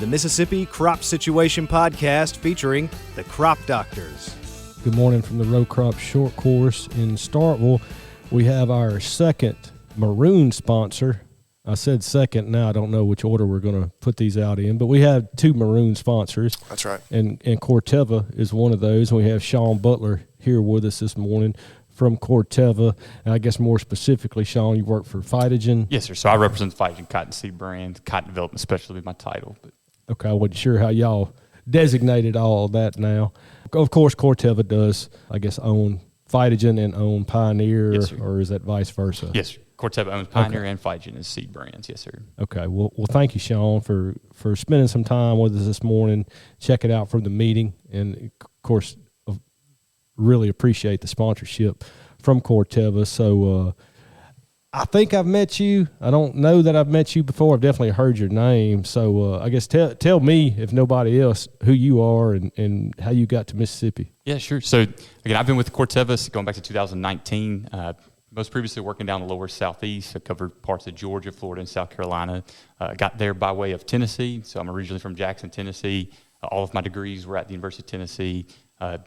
the Mississippi Crop Situation Podcast featuring the Crop Doctors. Good morning from the Row Crop Short Course in Starkville. We have our second Maroon sponsor. I said second. Now I don't know which order we're going to put these out in, but we have two Maroon sponsors. That's right. And Corteva is one of those. We have Sean Butler here with us this morning from Corteva. And I guess more specifically, Sean, you work for Phytogen. Yes, sir. So I represent the Phytogen Cottonseed brand, Cotton Development Specialty, my title. But. Okay, I wasn't sure how y'all designated all of that now. Of course, Corteva does, I guess, own Phytogen and own Pioneer, yes, or is that vice versa? Yes, sir. Corteva owns Pioneer and Phytogen as seed brands. Yes, sir. Okay. Well, thank you, Sean, for spending some time with us this morning. Check it out from the meeting, and of course, really appreciate the sponsorship from Corteva. So, I think I've met you. I don't know that I've met you before. I've definitely heard your name. So, I guess tell me, if nobody else, who you are and how you got to Mississippi. Yeah, sure. So, again, I've been with Corteva going back to 2019. Most previously working down the lower southeast. I covered parts of Georgia, Florida, and South Carolina. Got there by way of Tennessee. So I'm originally from Jackson, Tennessee. All of my degrees were at the University of Tennessee.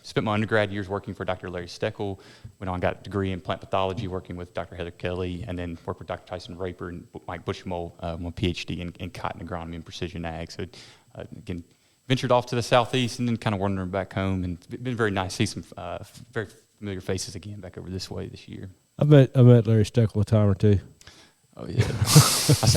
Spent my undergrad years working for Dr. Larry Steckel. Went on, got a degree in plant pathology, working with Dr. Heather Kelly, and then worked with Dr. Tyson Raper and Mike Bushmole, my PhD in cotton agronomy and precision ag. So again, ventured off to the southeast and then kind of wandering back home. And it's been very nice to see some very familiar faces again back over this way this year. I met Larry Steckel a time or two. Oh, yeah.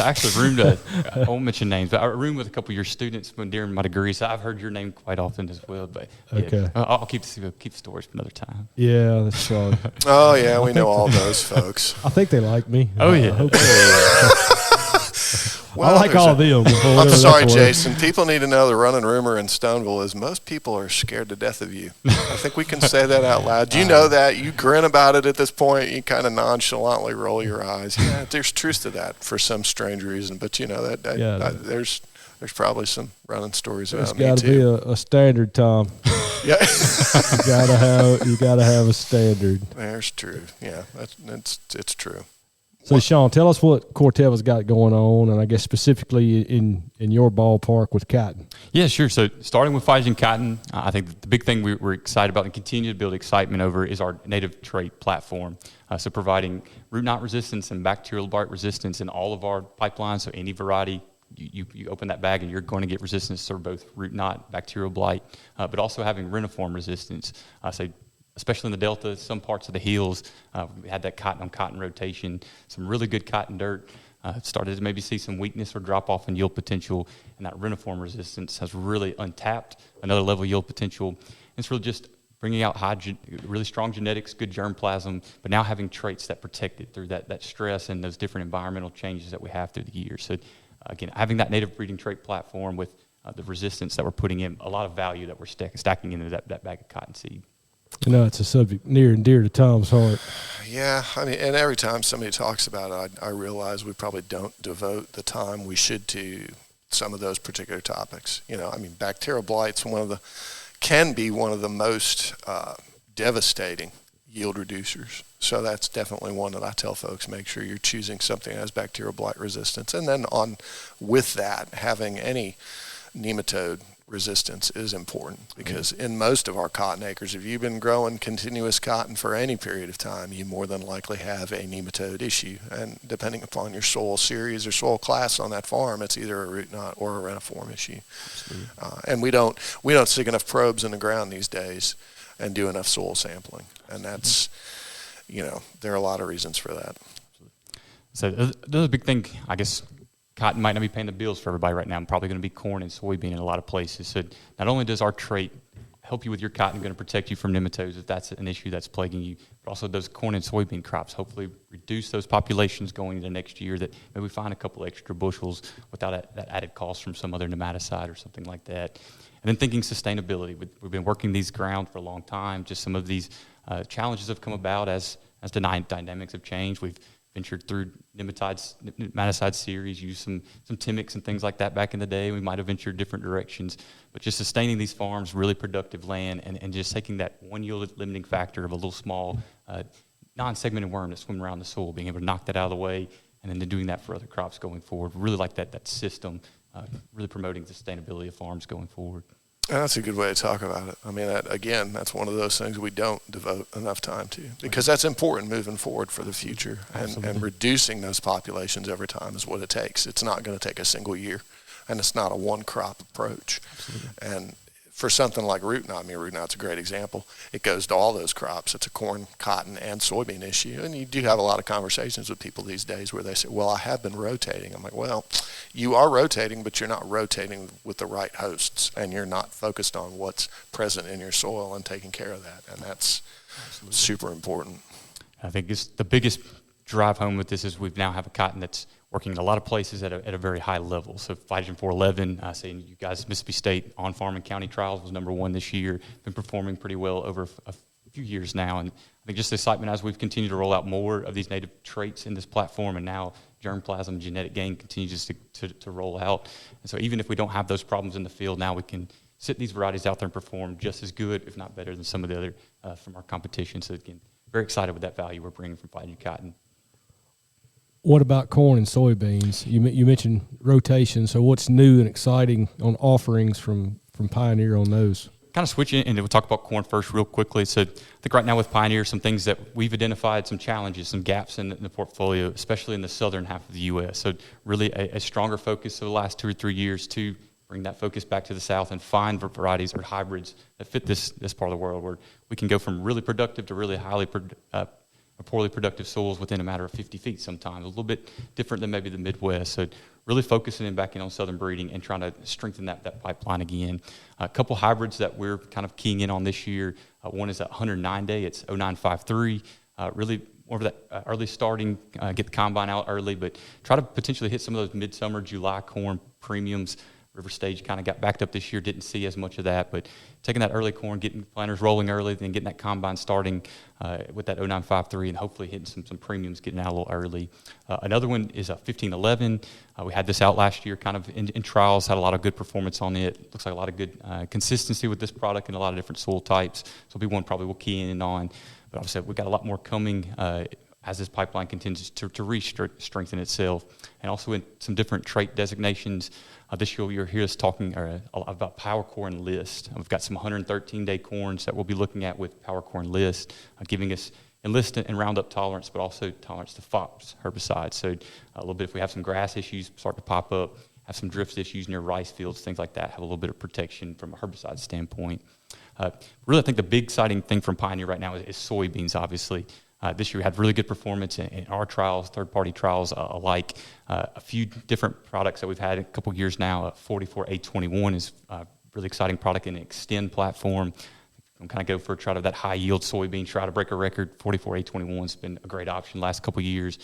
I actually roomed I won't mention names, but I roomed with a couple of your students during my degree, so I've heard your name quite often as well. But okay. Yeah, I'll keep stories for another time. Yeah, that's fun. Oh, yeah, we know all those folks. I think they like me. Oh, yeah. I hope well, I like all of them. I'm sorry, Jason. People need to know the running rumor in Stoneville is most people are scared to death of you. I think we can say that out loud. Do you know that? You grin about it at this point. You kind of nonchalantly roll your eyes. Yeah, there's truth to that for some strange reason. But, you know, there's probably some running stories about me, too. There's got to be a standard, Tom. Yeah. you gotta have a standard. There's true. Yeah, it's true. So, Sean, tell us what Corteva's got going on, and I guess specifically in your ballpark with cotton. Yeah, sure. So starting with Phytogen cotton, I think the big thing we're excited about and continue to build excitement over is our native trait platform. So providing root knot resistance and bacterial blight resistance in all of our pipelines. So any variety, you open that bag and you're going to get resistance for both root knot, bacterial blight, but also having reniform resistance. So especially in the Delta, some parts of the hills, we had that cotton-on-cotton rotation, some really good cotton dirt. Started to maybe see some weakness or drop-off in yield potential, and that reniform resistance has really untapped another level of yield potential. And it's really just bringing out really strong genetics, good germplasm, but now having traits that protect it through that stress and those different environmental changes that we have through the years. So, again, having that native breeding trait platform with the resistance that we're putting in, a lot of value that we're stacking into that bag of cottonseed. You know, it's a subject near and dear to Tom's heart. Yeah, I mean, and every time somebody talks about it, I realize we probably don't devote the time we should to some of those particular topics. You know, I mean, bacterial blight's can be one of the most devastating yield reducers. So that's definitely one that I tell folks, make sure you're choosing something that has bacterial blight resistance. And then with that, having any nematode resistance is important, because in most of our cotton acres, if you've been growing continuous cotton for any period of time, you more than likely have a nematode issue. And depending upon your soil series or soil class on that farm, it's either a root knot or a reniform issue. And we don't stick enough probes in the ground these days and do enough soil sampling. And that's, you know, there are a lot of reasons for that. So the big thing, I guess, cotton might not be paying the bills for everybody right now. I'm probably going to be corn and soybean in a lot of places. So not only does our trait help you with your cotton, going to protect you from nematodes if that's an issue that's plaguing you, but also those corn and soybean crops hopefully reduce those populations going into next year, that maybe we find a couple extra bushels without that added cost from some other nematicide or something like that. And then thinking sustainability. We've been working these ground for a long time. Just some of these challenges have come about as the dynamics have changed. We've ventured through nematicide series, used some Timix and things like that back in the day. We might have ventured different directions, but just sustaining these farms, really productive land, and just taking that one yield limiting factor of a little small non-segmented worm that's swimming around the soil, being able to knock that out of the way, and then doing that for other crops going forward. Really like that system really promoting sustainability of farms going forward. That's a good way to talk about it. I mean, that's one of those things we don't devote enough time to, because that's important moving forward for the future. And reducing those populations every time is what it takes. It's not going to take a single year, and it's not a one-crop approach. Absolutely. And for something like root knot, root knot's a great example. It goes to all those crops. It's a corn, cotton, and soybean issue. And you do have a lot of conversations with people these days where they say, well, I have been rotating. I'm like, well, you are rotating, but you're not rotating with the right hosts, and you're not focused on what's present in your soil and taking care of that. And that's super important. I think it's the biggest drive home with this is we now have a cotton that's working in a lot of places at a very high level. So Phytogen 411, saying you guys, Mississippi State on-farm and county trials was #1 this year, been performing pretty well over a few years now. And I think just the excitement as we've continued to roll out more of these native traits in this platform, and now germplasm genetic gain continues to roll out. And so even if we don't have those problems in the field, now we can sit these varieties out there and perform just as good, if not better, than some of the other from our competition. So again, very excited with that value we're bringing from Phytogen cotton. What about corn and soybeans? You mentioned rotation, so what's new and exciting on offerings from Pioneer on those? Kind of switching, and we'll talk about corn first real quickly. So I think right now with Pioneer, some things that we've identified, some challenges, some gaps in the portfolio, especially in the southern half of the U.S. So really a stronger focus over the last 2 or 3 years to bring that focus back to the south and find varieties or hybrids that fit this part of the world, where we can go from really productive to really poorly productive soils within a matter of 50 feet sometimes, a little bit different than maybe the Midwest. So really focusing in back in on southern breeding and trying to strengthen that pipeline again. A couple hybrids that we're kind of keying in on this year. One is a 109-day. It's 0953. Really more of that early starting, get the combine out early, but try to potentially hit some of those midsummer July corn premiums. River Stage kind of got backed up this year, didn't see as much of that, but taking that early corn, getting planters rolling early, then getting that combine starting with that 0953 and hopefully hitting some premiums, getting out a little early. Another one is a 1511. We had this out last year kind of in trials, had a lot of good performance on it. Looks like a lot of good consistency with this product and a lot of different soil types. So it'll be one probably we'll key in on. But obviously we've got a lot more coming as this pipeline continues to strengthen itself. And also in some different trait designations. This year you'll hear us talking about Power Corn List. We've got some 113-day corns that we'll be looking at with Power Corn List, giving us Enlist and Roundup tolerance, but also tolerance to FOPs herbicides. So a little bit if we have some grass issues start to pop up, have some drift issues near rice fields, things like that, have a little bit of protection from a herbicide standpoint. Really, I think the big exciting thing from Pioneer right now is soybeans, obviously. This year we had really good performance in our trials, third-party trials alike. A few different products that we've had a couple years now. 44A21 is a really exciting product in an Extend platform. I'm kind of go for a try to that high-yield soybean, try to break a record. 44A21 has been a great option the last couple years.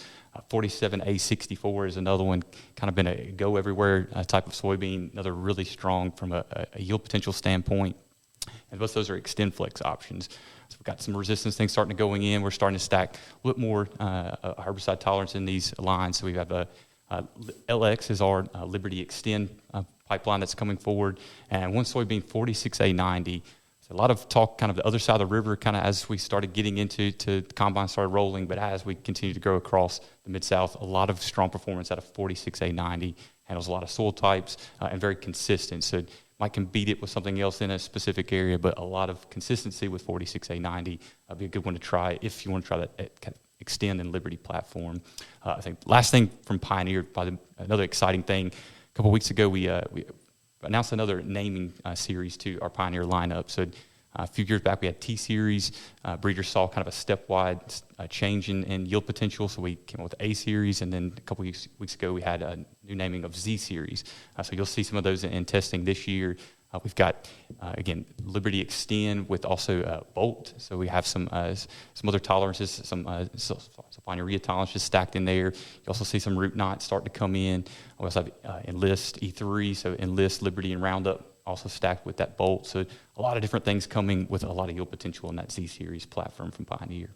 47A64 is another one, kind of been a go-everywhere type of soybean, another really strong from a yield potential standpoint. And both those are Extend Flex options. So we've got some resistance things starting to going in. We're starting to stack a little more herbicide tolerance in these lines. So we have LX is our Liberty Extend pipeline that's coming forward. And one soybean, 46A90. So a lot of talk kind of the other side of the river kind of as we started getting into the combine started rolling. But as we continue to grow across the Mid-South, a lot of strong performance out of 46A90. Handles a lot of soil types and very consistent. So might can beat it with something else in a specific area, but a lot of consistency with 46A90 would be a good one to try if you want to try that kind of Extend and Liberty platform. I think last thing from Pioneer, another exciting thing, a couple weeks ago we announced another naming series to our Pioneer lineup. So a few years back we had T-Series. Breeders saw kind of a stepwide change in yield potential, so we came up with A-Series, and then a couple weeks ago we had a new naming of Z-Series. So you'll see some of those in testing this year. We've got, again, Liberty Extend with also Bolt. So we have some other tolerances, some Pioneer tolerances stacked in there. You also see some root knots starting to come in. We also have Enlist E3, so Enlist, Liberty, and Roundup also stacked with that Bolt. So a lot of different things coming with a lot of yield potential in that Z-Series platform from Pioneer.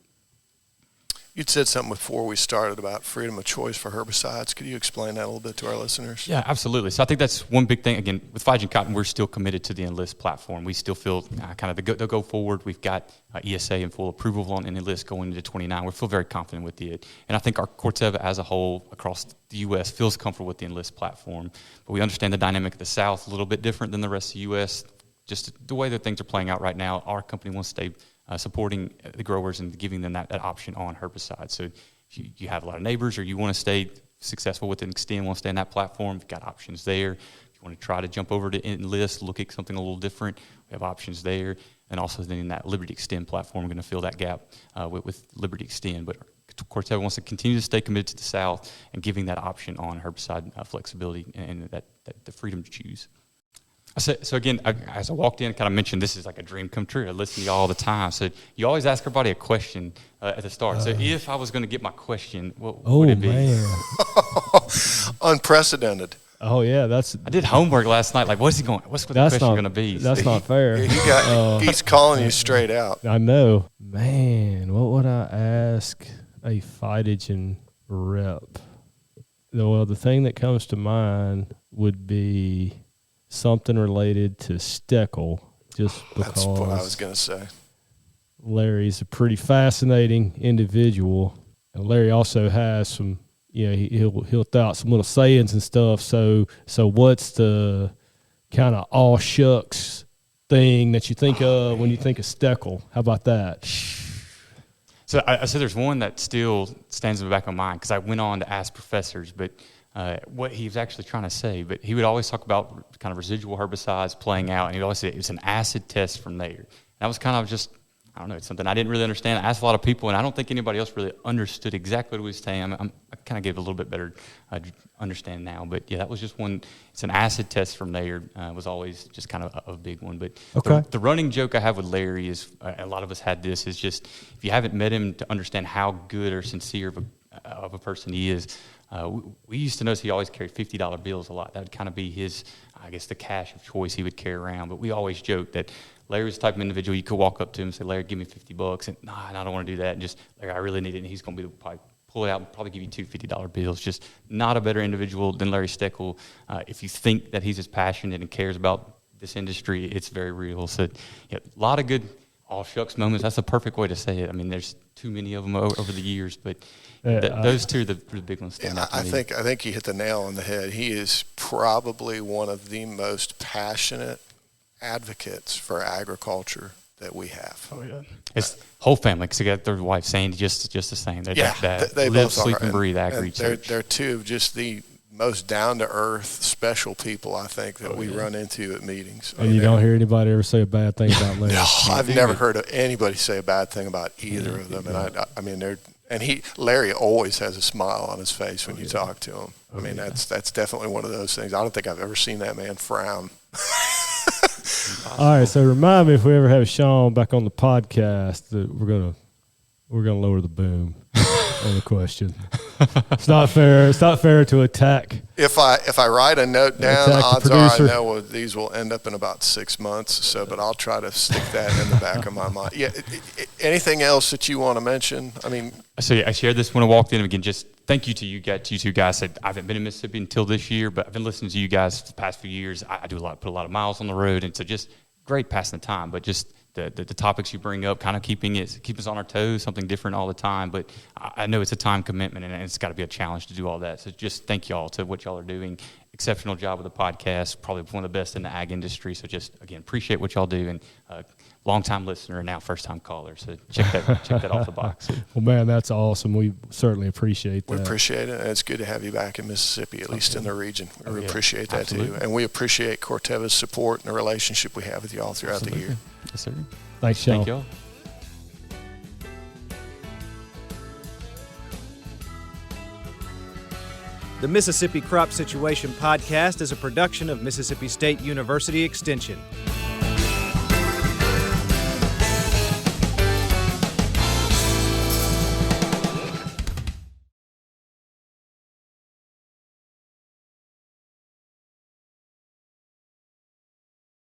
You'd said something before we started about freedom of choice for herbicides. Could you explain that a little bit to our listeners? Yeah, absolutely. So I think that's one big thing. Again, with Fighting Cotton, we're still committed to the Enlist platform. We still feel kind of the go forward. We've got ESA and full approval on Enlist going into 29. We feel very confident with it. And I think our Corteva as a whole across the U.S. feels comfortable with the Enlist platform. But we understand the dynamic of the South a little bit different than the rest of the U.S. Just the way that things are playing out right now, our company wants to stay supporting the growers and giving them that option on herbicides. So if you have a lot of neighbors or you want to stay successful with Extend, want to stay on that platform, you've got options there. If you want to try to jump over to Enlist, look at something a little different, we have options there. And also then in that Liberty Extend platform, we're going to fill that gap with Liberty Extend. But Corteva wants to continue to stay committed to the South and giving that option on herbicide flexibility and that the freedom to choose. So again, as I walked in, kind of mentioned this is like a dream come true. I listen to you all the time. So you always ask everybody a question at the start. So if I was going to get my question, what would it be? Man. Unprecedented. Oh yeah, I did homework last night. Like, what's the question going to be? That's not fair. He's calling you straight out. I know, man. What would I ask a phytogen rep? Well, the thing that comes to mind would be something related to Steckel, just because that's what I was going to say. Larry's a pretty fascinating individual, and Larry also has some, he'll throw out some little sayings and stuff. So what's the kind of all shucks thing that you think of when you think of Steckel? How about that? So I said there's one that still stands in the back of my mind because I went on to ask professors, but what he was actually trying to say. But he would always talk about kind of residual herbicides playing out, and he'd always say it was an acid test from there. And that was kind of just, I don't know, it's something I didn't really understand. I asked a lot of people, and I don't think anybody else really understood exactly what he was saying. I kind of gave it a little bit better understanding now. But, yeah, that was just one. It's an acid test from there was always just kind of a big one. But okay. The running joke I have with Larry is, a lot of us had this, is just if you haven't met him to understand how good or sincere of a person he is, we used to notice he always carried $50 bills a lot. That would kind of be his, I guess, the cash of choice he would carry around. But we always joked that Larry was the type of individual you could walk up to him and say, Larry, give me $50. And, I don't want to do that. And just, Larry, I really need it. And he's going to be probably pull it out and probably give you two $50 bills. Just not a better individual than Larry Steckel. If you think that he's as passionate and cares about this industry, it's very real. So, yeah, a lot of good all shucks moments. That's a perfect way to say it. I mean, there's too many of them over the years, but those two are the big ones. I think you hit the nail on the head. He is probably one of the most passionate advocates for agriculture that we have. Oh yeah, it's whole family. Because they got their wife Sandy, just the same. They they live, both sleep, are. and breathe agri-research. They're two of just the most down-to-earth, special people, I think, that we run into at meetings. And you don't hear anybody ever say a bad thing about Larry. No, I've never heard of anybody say a bad thing about either of them. And I mean, Larry always has a smile on his face when you talk to him. I mean, that's definitely one of those things. I don't think I've ever seen that man frown. All right, so remind me if we ever have Sean back on the podcast that we're gonna lower the boom on the question. It's not fair. It's not fair to attack. If I write a note down, odds are I know these will end up in about 6 months. So, but I'll try to stick that in the back of my mind. Yeah. Anything else that you want to mention? I mean, so yeah, I shared this when I walked in. Again, just thank you to you two guys. I haven't been in Mississippi until this year, but I've been listening to you guys for the past few years. I do put a lot of miles on the road, and so just great passing the time. But just the topics you bring up, kind of keep us on our toes, something different all the time. But I know it's a time commitment, and it's got to be a challenge to do all that. So just thank y'all to what y'all are doing. Exceptional job with the podcast, probably one of the best in the ag industry. So just, again, appreciate what y'all do, and long-time listener and now first-time caller. So check that off the box. Well, man, that's awesome. We certainly appreciate that. We appreciate it, and it's good to have you back in Mississippi, at least in the region. We appreciate that, absolutely. too. And we appreciate Corteva's support and the relationship we have with you all throughout the year. Yes, sir. Thanks, Sean. Thank y'all. The Mississippi Crop Situation Podcast is a production of Mississippi State University Extension.